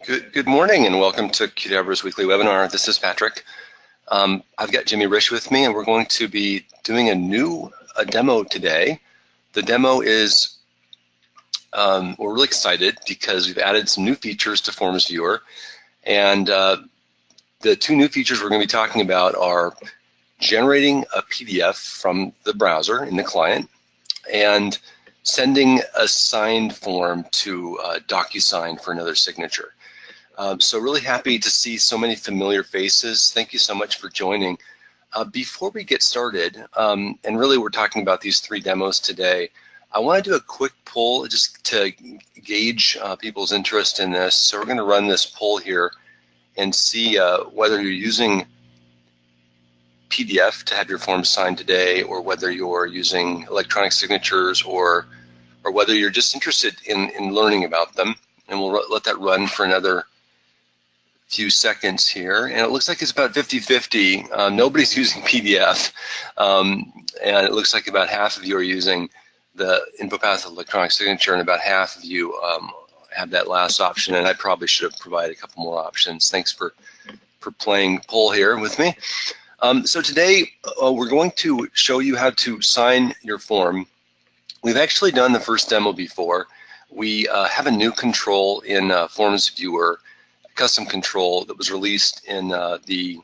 Good morning and welcome to Qdabra's weekly webinar. This is Patrick. I've got Jimmy Rich with me and we're going to be doing a demo today. The demo is, we're really excited because we've added some new features to Forms Viewer, and the two new features we're going to be talking about are generating a PDF from the browser in the client and sending a signed form to Docusign for another signature. So really happy to see so many familiar faces. Thank you so much for joining. Before we get started, and really we're talking about these three demos today, I want to do a quick poll just to gauge people's interest in this. So we're going to run this poll here and see whether you're using PDF to have your form signed today, or whether you're using electronic signatures, or whether you're just interested in learning about them. And we'll let that run for another few seconds here, and it looks like it's about 50-50. Nobody's using PDF, and it looks like about half of you are using the InfoPath electronic signature, and about half of you have that last option, and I probably should have provided a couple more options. Thanks for playing poll here with me. So today we're going to show you how to sign your form. We've actually done the first demo before. We have a new control in Forms Viewer, custom control that was released in the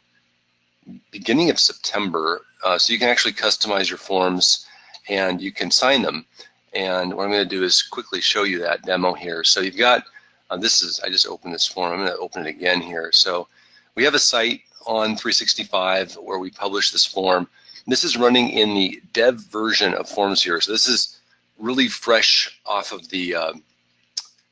beginning of September. So you can actually customize your forms and you can sign them. And what I'm going to do is quickly show you that demo here. So you've got, I just opened this form. I'm going to open it again here. So we have a site on 365 where we publish this form. This is running in the dev version of Forms Viewer. So this is really fresh off of the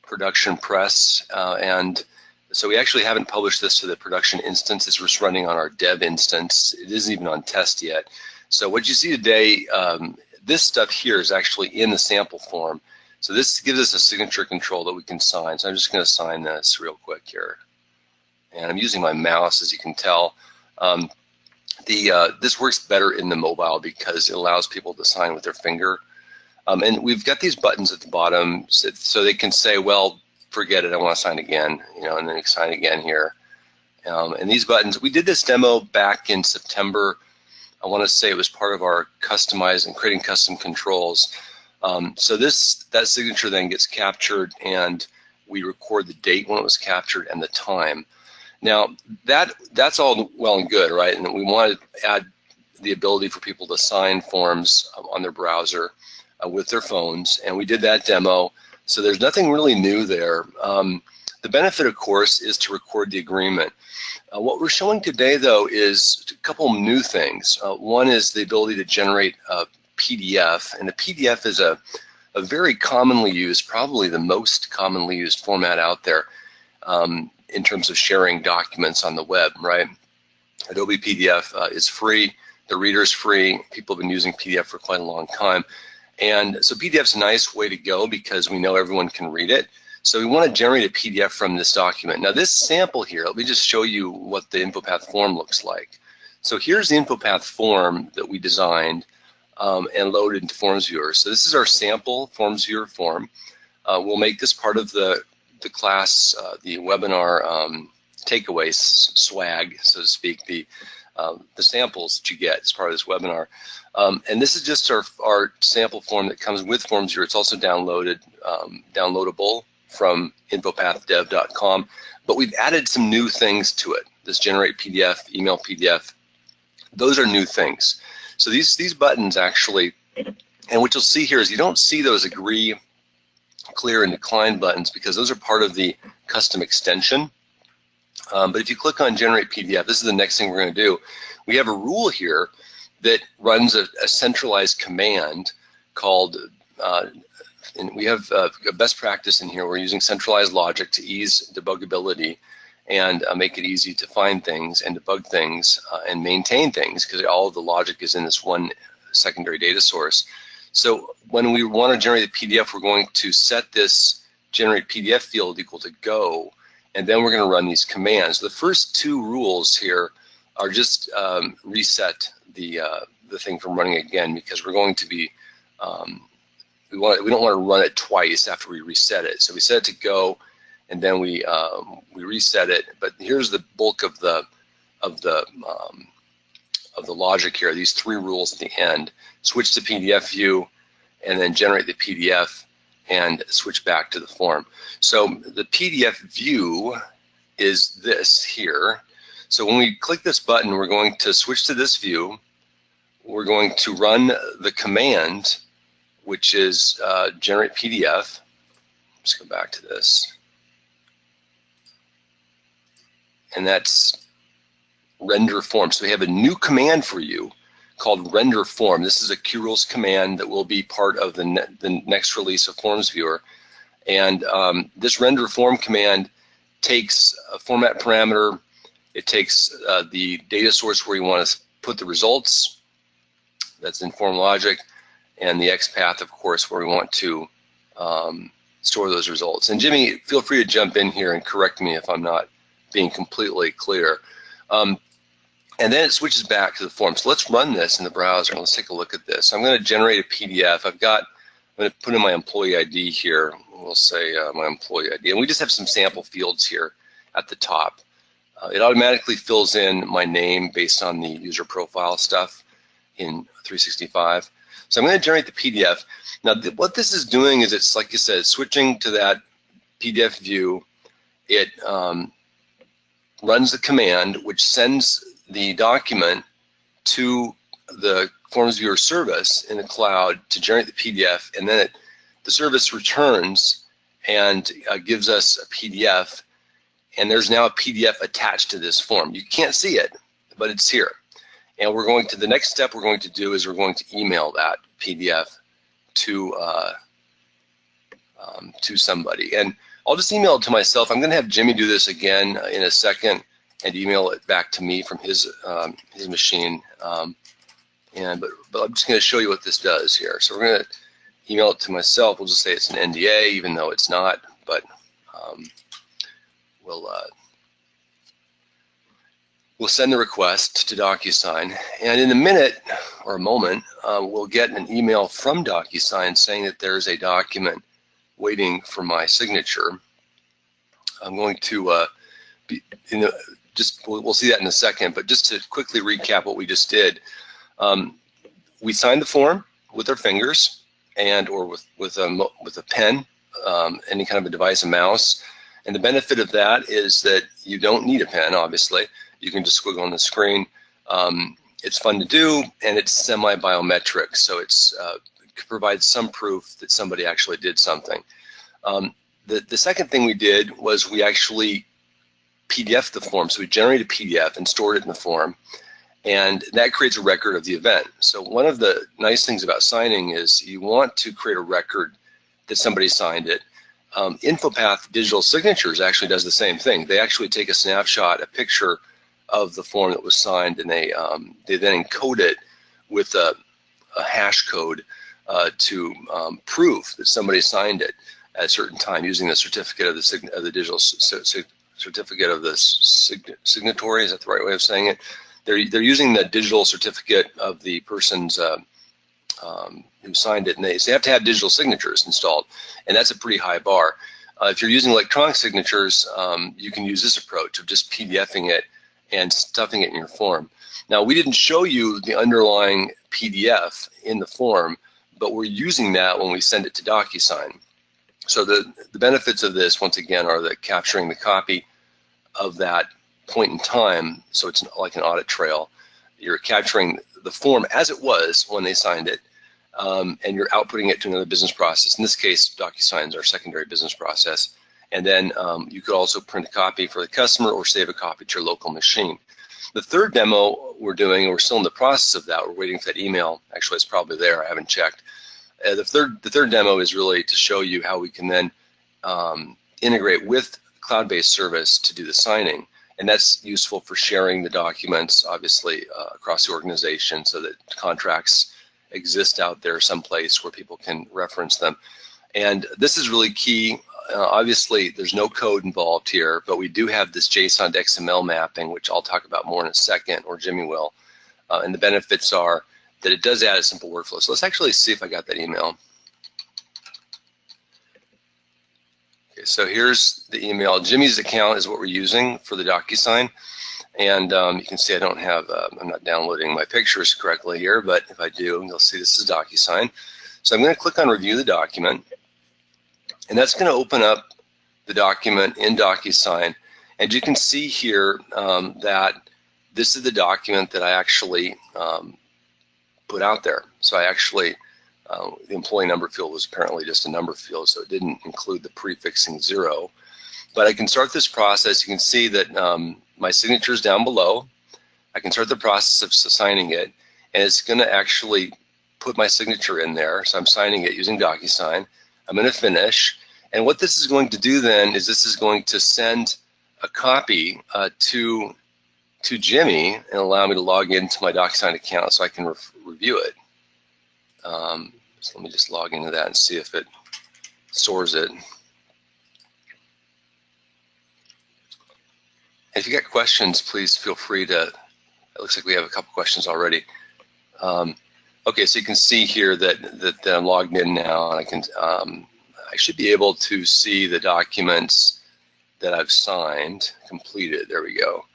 production press, and so we actually haven't published this to the production instance. It's just running on our dev instance. It isn't even on test yet. So what you see today, this stuff here is actually in the sample form. So this gives us a signature control that we can sign. So I'm just going to sign this real quick here. And I'm using my mouse, as you can tell. This works better in the mobile because it allows people to sign with their finger. And we've got these buttons at the bottom so they can say, well, forget it, I want to sign again, and then sign again here. And these buttons, we did this demo back in September. I want to say it was part of our customizing and creating custom controls. So that signature then gets captured, and we record the date when it was captured and the time. Now that's all well and good, right? And we want to add the ability for people to sign forms on their browser with their phones, and we did that demo. So there's nothing really new there. The benefit, of course, is to record the agreement. What we're showing today, though, is a couple new things. One is the ability to generate a PDF, and a PDF is a very commonly used, probably the most commonly used format out there in terms of sharing documents on the web, right? Adobe PDF is free. The reader is free. People have been using PDF for quite a long time. And so PDF's a nice way to go because we know everyone can read it. So we want to generate a PDF from this document. Now this sample here, let me just show you what the InfoPath form looks like. So here's the InfoPath form that we designed and loaded into Forms Viewer. So this is our sample Forms Viewer form. We'll make this part of the class, the webinar takeaway swag, so to speak, the samples that you get as part of this webinar. And this is just our sample form that comes with Forms Viewer. It's also downloadable from infopathdev.com, but we've added some new things to it. This generate PDF, email PDF, those are new things. So these buttons actually, and what you'll see here is you don't see those agree, clear, and decline buttons because those are part of the custom extension. But if you click on generate PDF, this is the next thing we're going to do. We have a rule here that runs a centralized command called, and we have a best practice in here. We're using centralized logic to ease debuggability and make it easy to find things and debug things and maintain things, because all of the logic is in this one secondary data source. So when we want to generate a PDF, we're going to set this generate PDF field equal to go, and then we're going to run these commands. The first two rules here are just reset the thing from running again, because we're going to be we don't want to run it twice after we reset it. So we set it to go, and then we reset it. But here's the bulk of the logic here. These 3 rules at the end: switch to PDF view, and then generate the PDF, and switch back to the form. So the PDF view is this here. So when we click this button, we're going to switch to this view. We're going to run the command, which is generate PDF. Let's go back to this. And that's render form. So we have a new command for you called render form. This is a QRules command that will be part of the next release of Forms Viewer. And this render form command takes a format parameter. It takes the data source where you want to put the results. That's in form logic, and the XPath, of course, where we want to store those results. And Jimmy, feel free to jump in here and correct me if I'm not being completely clear. And then it switches back to the form. So let's run this in the browser and let's take a look at this. I'm going to generate a PDF. I'm going to put in my employee ID here. We'll say my employee ID. And we just have some sample fields here at the top. It automatically fills in my name based on the user profile stuff in 365. So I'm going to generate the PDF. Now what this is doing is, it's like you said, switching to that PDF view. It runs the command which sends the document to the Forms Viewer service in the cloud to generate the PDF, and then the service returns and gives us a PDF, and there's now a PDF attached to this form. You can't see it, but it's here. And we're going to, the next step we're going to do is we're going to email that PDF to somebody. And I'll just email it to myself. I'm going to have Jimmy do this again in a second and email it back to me from his machine. But I'm just going to show you what this does here. So we're going to email it to myself. We'll just say it's an NDA, even though it's not. But we'll send the request to Docusign, and in a minute or a moment, we'll get an email from Docusign saying that there's a document waiting for my signature. I'm going to we'll see that in a second, but just to quickly recap what we just did, we signed the form with our fingers or with a pen, any kind of a device, a mouse. And the benefit of that is that you don't need a pen, obviously. You can just squiggle on the screen. It's fun to do, and it's semi-biometric, so it provides some proof that somebody actually did something. The second thing we did was we actually PDF'd the form. So we generated a PDF and stored it in the form, and that creates a record of the event. So one of the nice things about signing is you want to create a record that somebody signed it. InfoPath Digital Signatures actually does the same thing. They actually take a snapshot, a picture of the form that was signed, and they then encode it with a hash code to prove that somebody signed it at a certain time using the certificate of the digital certificate of the signatory. Is that the right way of saying it? They're using the digital certificate of the person's who signed it, and they have to have digital signatures installed, and that's a pretty high bar. If you're using electronic signatures, you can use this approach of just PDFing it and stuffing it in your form. Now, we didn't show you the underlying PDF in the form, but we're using that when we send it to Docusign. So the benefits of this, once again, are that capturing the copy of that point in time, so it's like an audit trail. You're capturing the form as it was when they signed it, and you're outputting it to another business process. In this case, Docusign is our secondary business process. And then you could also print a copy for the customer or save a copy to your local machine. The third demo we're doing, and we're still in the process of that, we're waiting for that email. Actually, it's probably there, I haven't checked. The third demo is really to show you how we can then integrate with cloud-based service to do the signing. And that's useful for sharing the documents, obviously, across the organization so that contracts exist out there someplace where people can reference them. And this is really key. Obviously, there's no code involved here, but we do have this JSON to XML mapping, which I'll talk about more in a second, or Jimmy will. And the benefits are that it does add a simple workflow. So let's actually see if I got that email. so here's the email. Jimmy's account is what we're using for the DocuSign. And you can see I don't have, I'm not downloading my pictures correctly here, but if I do, you'll see this is DocuSign. So I'm going to click on Review the Document, and that's going to open up the document in DocuSign. And you can see here that this is the document that I actually put out there. So I actually, the employee number field was apparently just a number field, so it didn't include the prefixing 0. But I can start this process. You can see that my signature is down below. I can start the process of signing it, and it's going to actually put my signature in there. So I'm signing it using DocuSign. I'm going to finish. And what this is going to do then is this is going to send a copy to Jimmy and allow me to log into my DocuSign account so I can review it. So let me just log into that and see if it stores it. If you got questions, please feel free to, it looks like we have a couple questions already. Okay, so you can see here that I'm logged in now, and I can, I should be able to see the documents that I've signed, completed, there we go.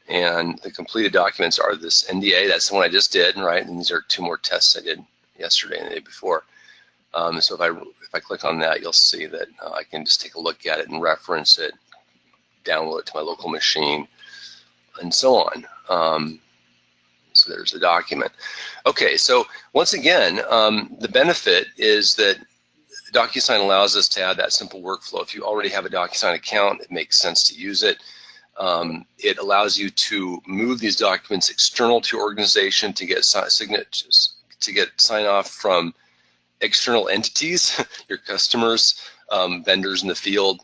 And the completed documents are this NDA, that's the one I just did, right? And these are 2 more tests I did yesterday and the day before. So if I click on that, you'll see that I can just take a look at it and reference it, download it to my local machine, and so on. So there's the document. Okay, so once again, the benefit is that DocuSign allows us to add that simple workflow. If you already have a DocuSign account, it makes sense to use it. It allows you to move these documents external to your organization to get signatures, to get sign-off from external entities, your customers, vendors in the field.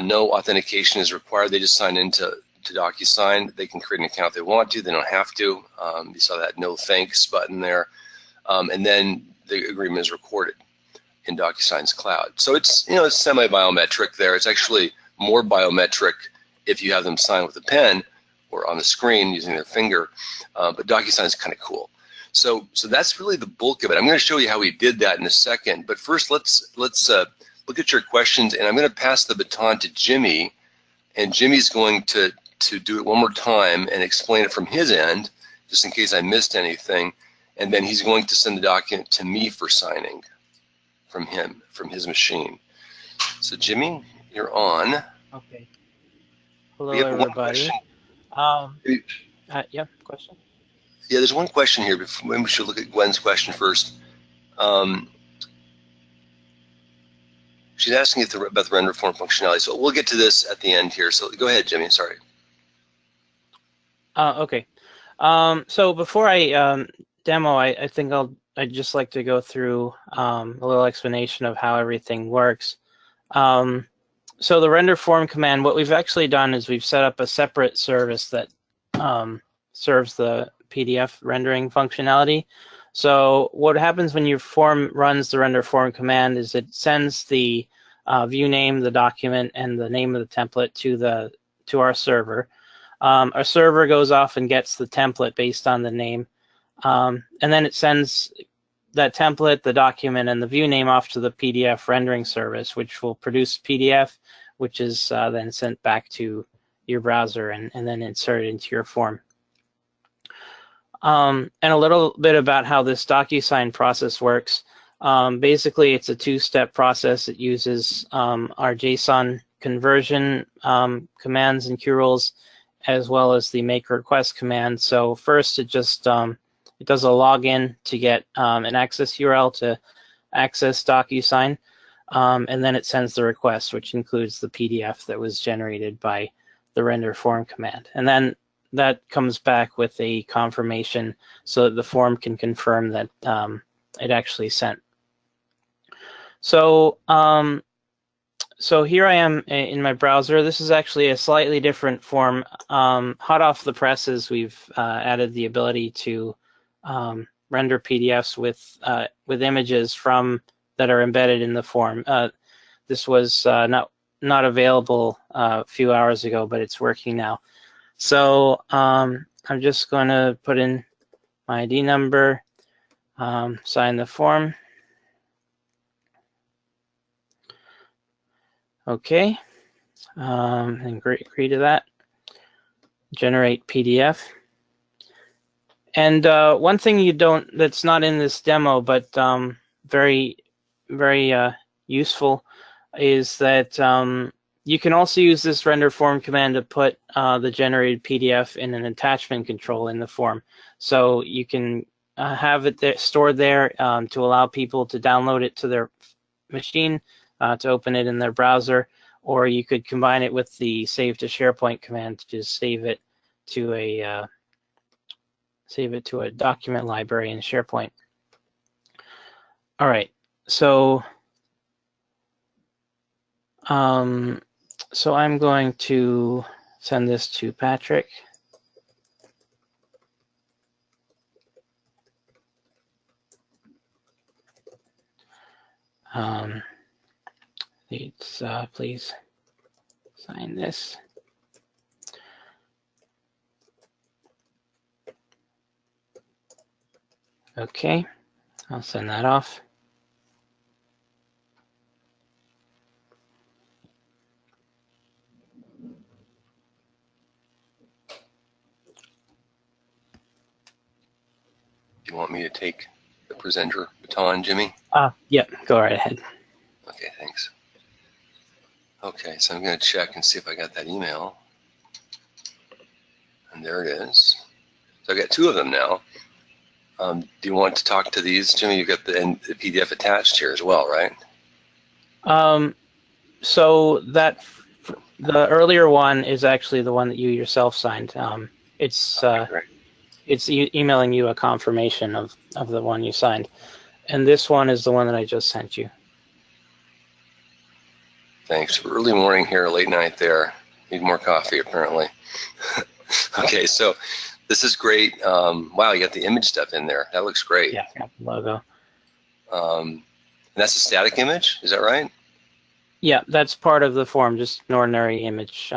No authentication is required. They just sign into DocuSign. They can create an account if they want to. They don't have to. You saw that no thanks button there. And then the agreement is recorded in DocuSign's cloud. So it's, you know, it's semi-biometric there. It's actually more biometric if you have them sign with a pen or on the screen using their finger. But DocuSign is kind of cool. So that's really the bulk of it. I'm going to show you how we did that in a second. But first, let's look at your questions, and I'm going to pass the baton to Jimmy, and Jimmy's going to do it one more time and explain it from his end, just in case I missed anything, and then he's going to send the document to me for signing from him, from his machine. So Jimmy, you're on. Okay. Hello, everybody. Yeah, question? Yeah, there's one question here. Maybe we should look at Gwen's question first. She's asking about the render form functionality. So we'll get to this at the end here. So go ahead, Jimmy. Sorry. Okay. So before I demo, I think I'd just like to go through a little explanation of how everything works. So the render form command, what we've actually done is we've set up a separate service that serves the PDF rendering functionality. So what happens when your form runs the render form command is it sends the view name, the document, and the name of the template to our server. Our server goes off and gets the template based on the name, and then it sends that template, the document, and the view name off to the PDF rendering service, which will produce PDF, which is then sent back to your browser and then inserted into your form. And a little bit about how this DocuSign process works. Basically, it's a 2-step process. It uses our JSON conversion commands and Q rules, as well as the make request command. So first, it just it does a login to get an access URL to access DocuSign, and then it sends the request, which includes the PDF that was generated by the render form command. And then that comes back with a confirmation so that the form can confirm that it actually sent. So so here I am in my browser. This is actually a slightly different form. Hot off the presses, we've added the ability to render PDFs with images that are embedded in the form. This was not available a few hours ago, but it's working now. So I'm just going to put in my ID number, sign the form. Okay, and agree to that. Generate PDF. And one thing that's not in this demo, but very, very useful, is that you can also use this render form command to put the generated PDF in an attachment control in the form. So you can have it there, stored there to allow people to download it to their machine, to open it in their browser, or you could combine it with the save to SharePoint command to just save it to a document library in SharePoint. All right, so so I'm going to send this to Patrick. Please sign this. Okay, I'll send that off. Do you want me to take the presenter baton, Jimmy? Yep, go right ahead. Okay, thanks. Okay, so I'm going to check and see if I got that email. And there it is. So I got two of them now. Do you want to talk to these, Jimmy? You've got the PDF attached here as well, right? So that the earlier one is actually the one that you yourself signed. It's emailing you a confirmation of the one you signed, and this one is the one that I just sent you. Thanks. Early morning here, late night there. Need more coffee, apparently. Okay, so this is great. Wow, you got the image stuff in there. That looks great. Yeah, got the logo. And that's a static image, is that right? Yeah, that's part of the form, just an ordinary image.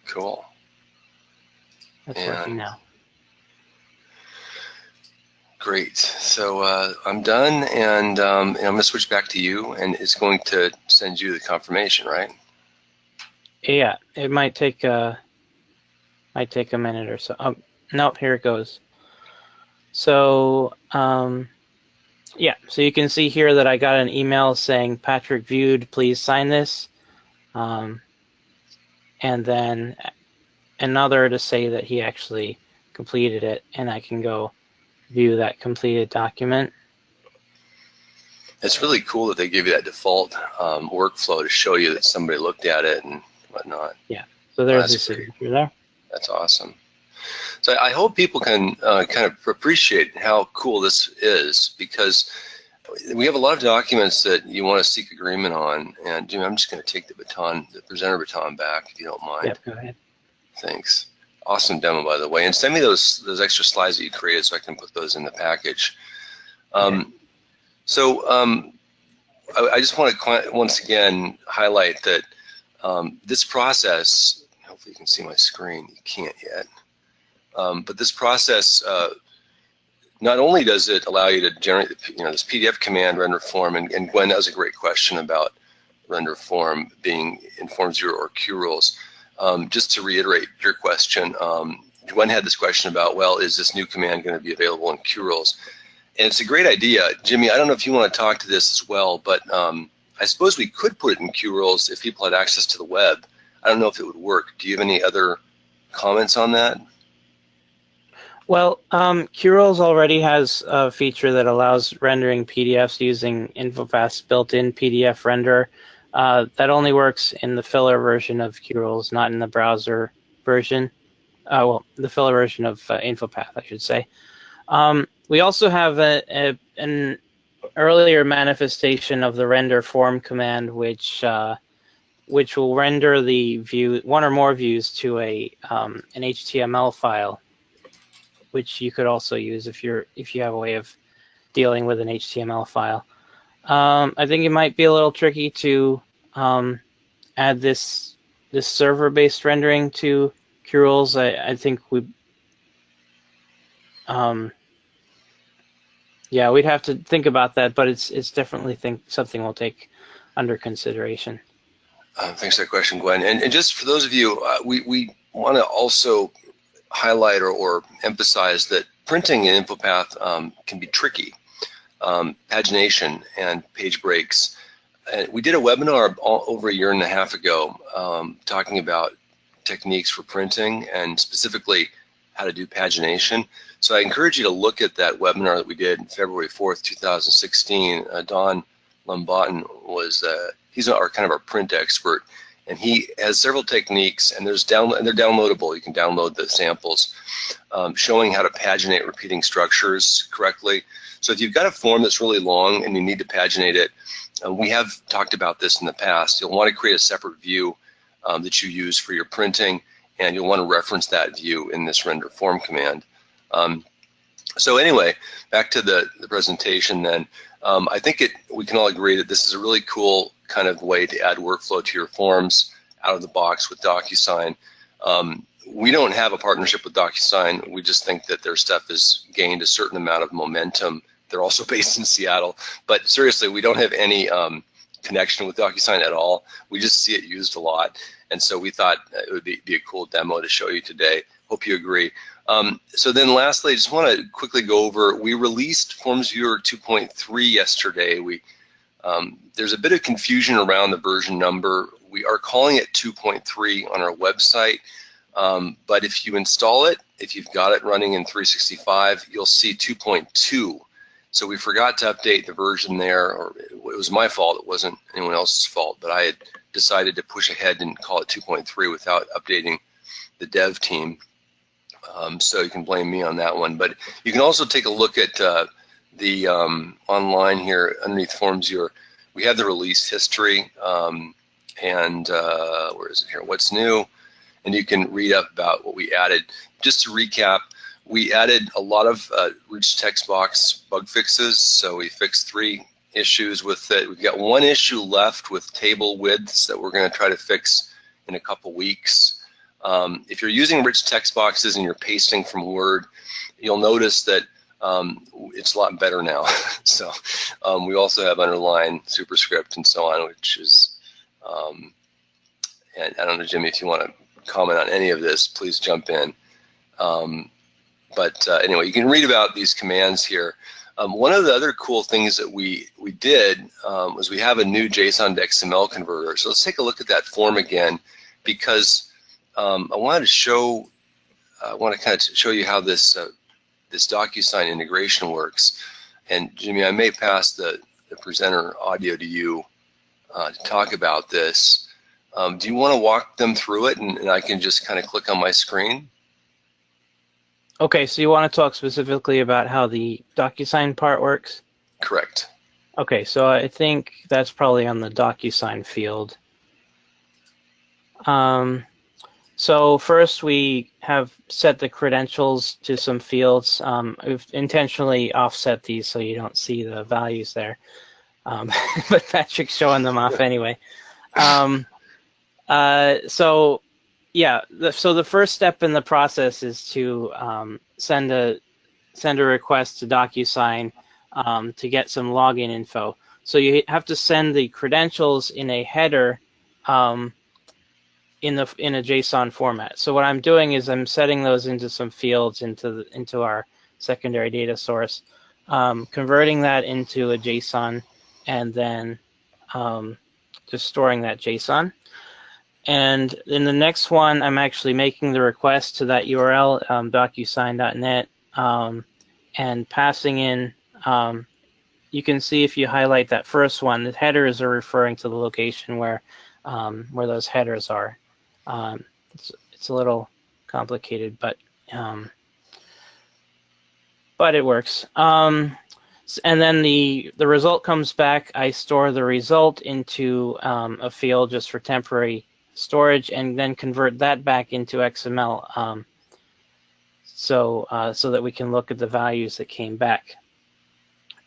Cool. That's working now. Great. So I'm done, and I'm going to switch back to you, and it's going to send you the confirmation, right? Yeah, it might take a minute or so. Oh, nope, here it goes. So yeah, so you can see here that I got an email saying Patrick viewed, please sign this, and then another to say that he actually completed it, and I can go view that completed document. It's really cool that they give you that default workflow to show you that somebody looked at it and whatnot. Yeah, so there's the signature there. That's awesome. So I hope people can kind of appreciate how cool this is, because we have a lot of documents that you want to seek agreement on, and Jim, I'm just going to take the presenter baton back, if you don't mind. Yep, go ahead. Thanks. Awesome demo, by the way, and send me those extra slides that you created so I can put those in the package. Okay. So I just want to once again highlight that this process, hopefully you can see my screen, you can't yet, but this process, not only does it allow you to generate this PDF command render form, and Gwen, that was a great question about render form being in Form 0 or Q rules. Just to reiterate your question, Gwen had this question about, well, is this new command going to be available in Q rules? And it's a great idea. Jimmy, I don't know if you want to talk to this as well, but I suppose we could put it in Q rules if people had access to the web. I don't know if it would work. Do you have any other comments on that? Well, QRules already has a feature that allows rendering PDFs using InfoPath's built-in PDF render. That only works in the filler version of QRules, not in the browser version. Well, the filler version of InfoPath, I should say. We also have an earlier manifestation of the render form command, which will render the view, one or more views, to an HTML file, which you could also use if you have a way of dealing with an HTML file. I think it might be a little tricky to add this server-based rendering to QRules. I think Yeah, we'd have to think about that, but it's definitely something we'll take under consideration. Thanks for that question, Gwen. And just for those of you, we want to also highlight or emphasize that printing in InfoPath can be tricky. Pagination and page breaks. We did a webinar over a year and a half ago talking about techniques for printing and specifically how to do pagination. So I encourage you to look at that webinar that we did February 4th, 2016. Don Lumbatten was, he's our kind of our print expert, and he has several techniques, and they're downloadable. You can download the samples showing how to paginate repeating structures correctly. So if you've got a form that's really long and you need to paginate it, we have talked about this in the past. You'll want to create a separate view that you use for your printing, and you'll want to reference that view in this render form command. So anyway, back to the presentation then. I think we can all agree that this is a really cool kind of way to add workflow to your forms out of the box with Docusign. We don't have a partnership with Docusign. We just think that their stuff has gained a certain amount of momentum. They're also based in Seattle, but seriously, we don't have any connection with Docusign at all. We just see it used a lot, and so we thought it would be a cool demo to show you today. Hope you agree. So then lastly, I just want to quickly go over, we released Forms Viewer 2.3 yesterday. There's a bit of confusion around the version number. We are calling it 2.3 on our website, but if you install it, if you've got it running in 365, you'll see 2.2. So we forgot to update the version there, or it was my fault, it wasn't anyone else's fault, but I had decided to push ahead and call it 2.3 without updating the dev team. So you can blame me on that one. But you can also take a look at the online here underneath Forms Viewer. We have the release history, and where is it here? What's new? And you can read up about what we added. Just to recap, we added a lot of rich text box bug fixes. So we fixed 3 issues with it. We've got 1 issue left with table widths that we're going to try to fix in a couple weeks. If you're using rich text boxes and you're pasting from Word, you'll notice that it's a lot better now. So we also have underline, superscript, and so on, which is, and I don't know, Jimmy, if you want to comment on any of this, please jump in. But anyway, you can read about these commands here. One of the other cool things that we did was we have a new JSON to XML converter. So let's take a look at that form again, because I want to kind of show you how this this Docusign integration works. And Jimmy, I may pass the presenter audio to you to talk about this. Do you want to walk them through it, and I can just kind of click on my screen? Okay, so you want to talk specifically about how the Docusign part works? Correct. Okay, so I think that's probably on the Docusign field. So first we have set the credentials to some fields. We've intentionally offset these so you don't see the values there. But Patrick's showing them off anyway. So yeah, so the first step in the process is to send a request to Docusign to get some login info. So you have to send the credentials in a header in a JSON format. So what I'm doing is I'm setting those into some fields into our secondary data source, converting that into a JSON, and then just storing that JSON. And in the next one, I'm actually making the request to that URL, docusign.net, and passing in, you can see if you highlight that first one, the headers are referring to the location where those headers are. It's a little complicated, but it works. And then the result comes back. I store the result into a field just for temporary storage, and then convert that back into XML, so that we can look at the values that came back.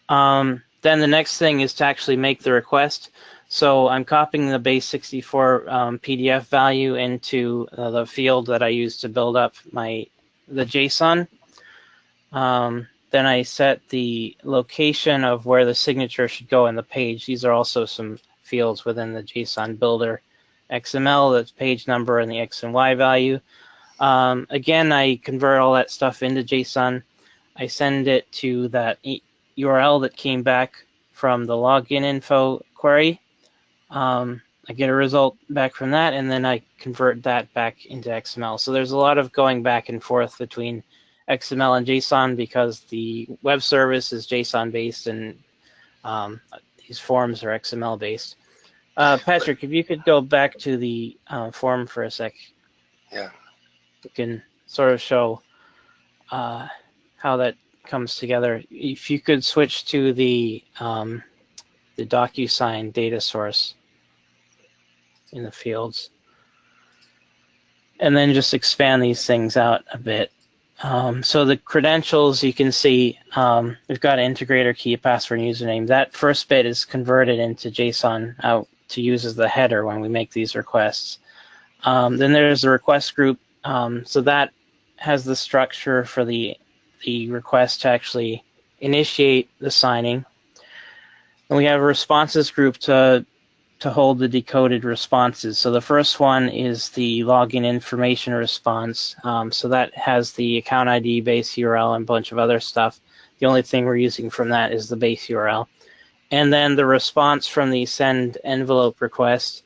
Then the next thing is to actually make the request. So I'm copying the base 64 PDF value into the field that I used to build up the JSON. Then I set the location of where the signature should go in the page. These are also some fields within the JSON builder XML, that's page number and the X and Y value. Again, I convert all that stuff into JSON. I send it to that URL that came back from the login info query. I get a result back from that, and then I convert that back into XML. So there's a lot of going back and forth between XML and JSON because the web service is JSON based and these forms are XML based. Patrick, if you could go back to the form for a sec. Yeah. We can sort of show how that comes together. If you could switch to the Docusign data source in the fields, and then just expand these things out a bit. So the credentials, you can see we've got an integrator key, a password, and username. That first bit is converted into JSON out to use as the header when we make these requests. Then there's the request group. So that has the structure for the request to actually initiate the signing. And we have a responses group to hold the decoded responses. So the first one is the login information response. So that has the account ID, base URL, and a bunch of other stuff. The only thing we're using from that is the base URL. And then the response from the send envelope request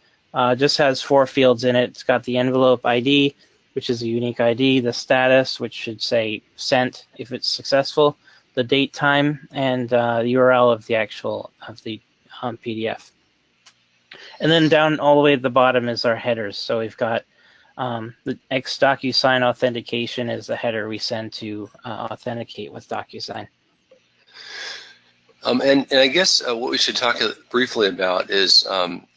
just has 4 fields in it. It's got the envelope ID, which is a unique ID, the status, which should say sent if it's successful, the date, time, and the URL of the actual PDF. And then down all the way at the bottom is our headers. So we've got the Docusign authentication is the header we send to authenticate with Docusign. And I guess what we should talk briefly about is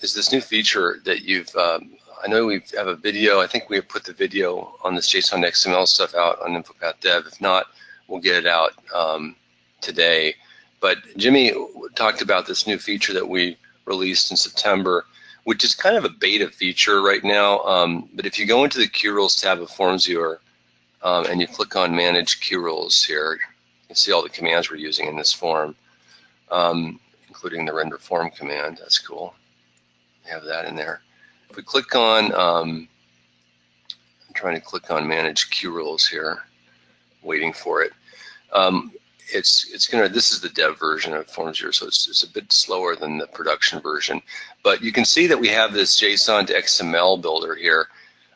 this new feature that you've. I know we have a video. I think we have put the video on this JSON XML stuff out on InfoPath Dev. If not, we'll get it out today. But Jimmy talked about this new feature that we released in September, which is kind of a beta feature right now. But if you go into the Q Rules tab of Forms Viewer and you click on Manage Q Rules here, you can see all the commands we're using in this form, including the render form command. That's cool. We have that in there. If we click on, I'm trying to click on Manage Q Rules here, waiting for it. It's gonna. This is the dev version of Forms Viewer, so it's a bit slower than the production version. But you can see that we have this JSON to XML builder here,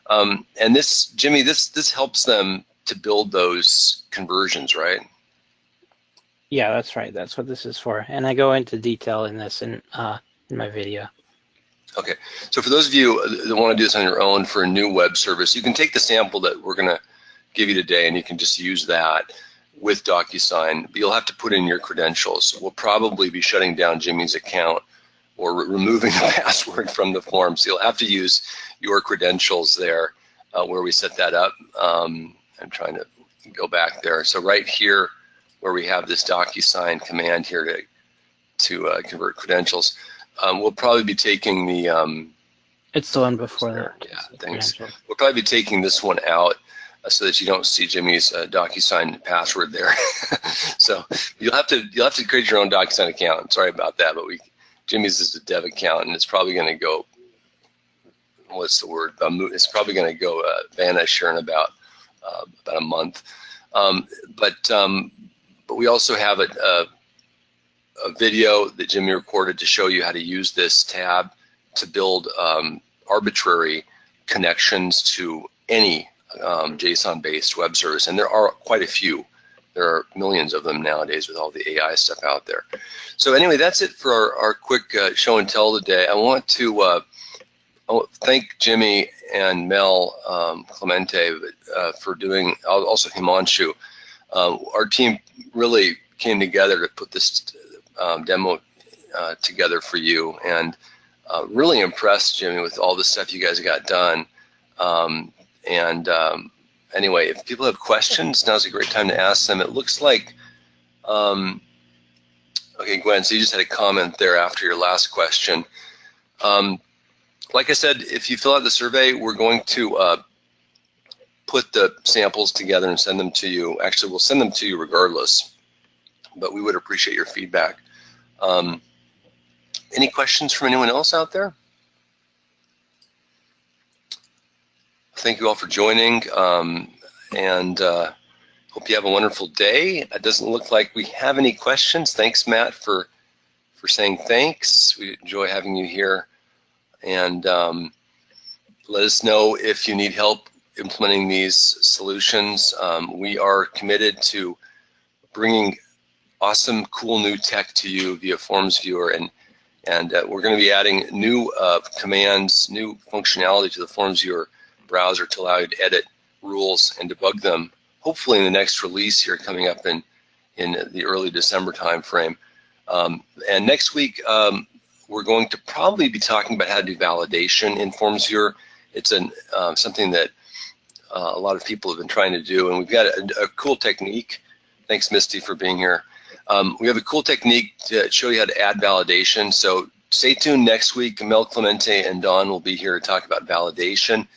and this, Jimmy, this helps them to build those conversions, right? Yeah, that's right. That's what this is for, and I go into detail in this in my video. Okay, so for those of you that want to do this on your own for a new web service, you can take the sample that we're going to give you today, and you can just use that with Docusign, but you'll have to put in your credentials. We'll probably be shutting down Jimmy's account or removing the password from the form, so you'll have to use your credentials there where we set that up. I'm trying to go back there. So right here where we have this Docusign command here to convert credentials, we'll probably be taking the... it's the one before that. Yeah, thanks. We'll probably be taking this one out so that you don't see Jimmy's Docusign password there. So you'll have to create your own Docusign account. Sorry about that, but Jimmy's is a dev account, and it's probably going to go. What's the word? It's probably going to go vanish here in about a month. But we also have a video that Jimmy recorded to show you how to use this tab to build arbitrary connections to any JSON-based web service, and there are quite a few. There are millions of them nowadays with all the AI stuff out there. So anyway, that's it for our quick show and tell today. I want to thank Jimmy and Mel Clemente for doing, also Himanshu. Our team really came together to put this demo together for you, and really impressed, Jimmy, with all the stuff you guys got done. Anyway, if people have questions, now's a great time to ask them. It looks like, okay, Gwen, so you just had a comment there after your last question. Like I said, if you fill out the survey, we're going to put the samples together and send them to you. Actually, we'll send them to you regardless. but we would appreciate your feedback. Any questions from anyone else out there? Thank you all for joining, and hope you have a wonderful day. It doesn't look like we have any questions. Thanks, Matt, for saying thanks. We enjoy having you here. And let us know if you need help implementing these solutions. We are committed to bringing awesome, cool new tech to you via Forms Viewer, and we're going to be adding new commands, new functionality to the Forms Viewer browser to allow you to edit rules and debug them, hopefully in the next release here coming up in the early December timeframe. And next week, we're going to probably be talking about how to do validation in Forms Viewer. It's something that a lot of people have been trying to do, and we've got a cool technique. Thanks, Misty, for being here. We have a cool technique to show you how to add validation. So stay tuned next week. Mel Clemente and Don will be here to talk about validation,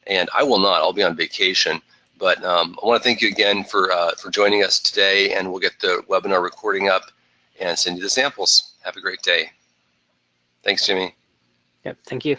and I will not. I'll be on vacation. But I want to thank you again for joining us today, and we'll get the webinar recording up and send you the samples. Have a great day. Thanks, Jimmy. Yep, thank you.